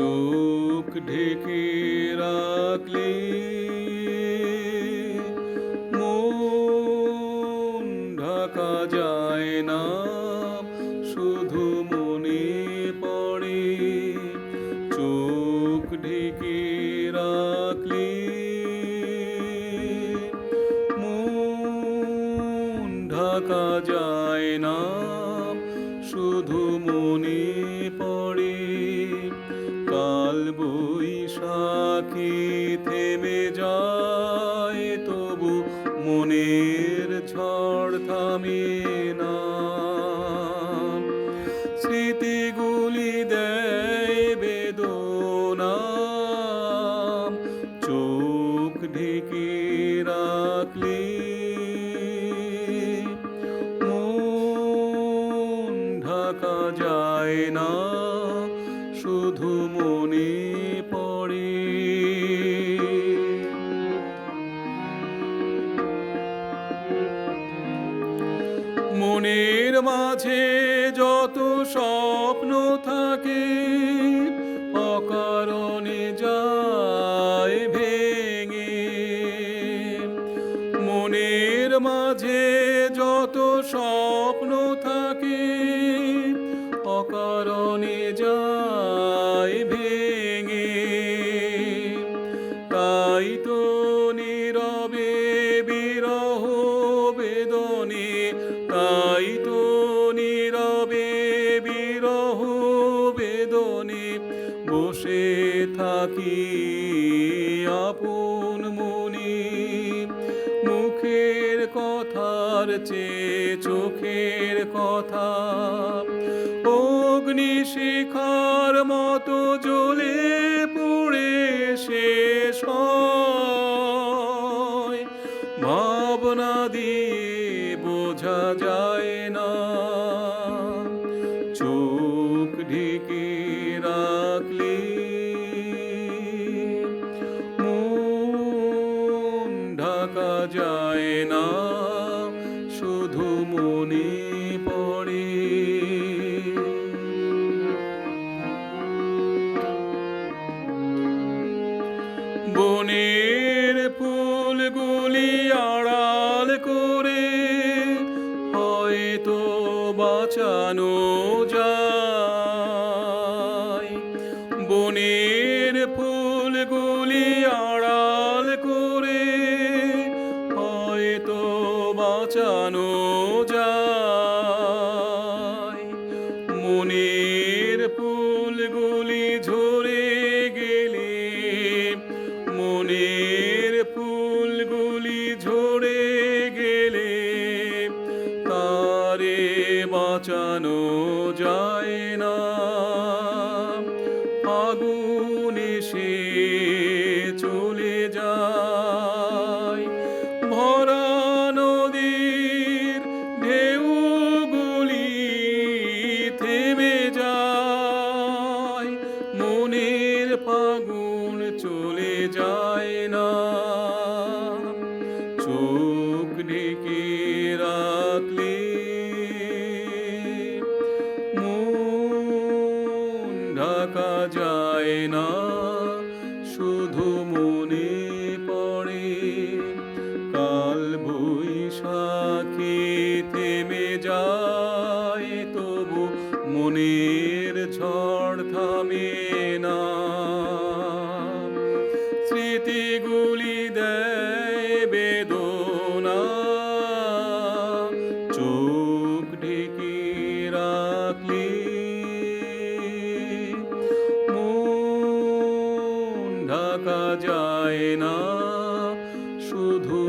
চোখ ঢেকে রাখলে মন ঢাকা যায় না, শুধু মনে পড়ে। চোখ ঢেকে রাখলে মন ঢাকা যায় না, শুধু মনে পড়ে। কাল বৈশাখী থেমে যায়, তবু মনের ঝড় থামে না। স্মৃতিগুলি দেয় বেদনা, চোখ ঢেকে রাখলে মন ঢাকা যায় না, শুধু মনে পড়ে। মনের মাঝে যত স্বপ্ন থাকে, অকারণে যায় ভেঙে। মনের মাঝে যত স্বপ্ন থাকে, অকারণে যায় ভেঙে। তাই তো নীরবে বিরহ বেদনে, তাই তো নীরবে বিরহ বেদনে বসে থাকি আপন মনে। মুখের কথার চেয়ে চোখের কথা অগ্নিশিখার মতো জ্বলে পুড়ে শেষ হয়। ভাবনা দিয়ে বোঝা যায় না, চোখ ঢেকে রাখলে মন ঢাকা যায় না, শুধু মনে পড়ে। বনের ফুলগুলি আড়াল করে হয়তো বাঁচানো যায়। বনের ফুলগুলি আড়াল করে হয়তো বাঁচানো যায়। মনের ফুলগুলি ঝরে গেলে, মনের ফুলগুলি ঝরে গেলে তারে বাঁচানো যায় না। আগুন এসে চলে যায়, ভরা নদীর ঢেউগুলি থেমে যায়। মনের ফাগুন চলে যায় না, চোখ ঢেকে রাখলে মন ঢাকা যায় না, শুধু মনে পড়ে। কাল বৈশাখী থেমে যায়, তবু মনের ঝড় থামে না। স্মৃতিগুলি দেয় বেদনা, চোখ ঢেকে রাখলে মন ঢাকা যায় না, শুধু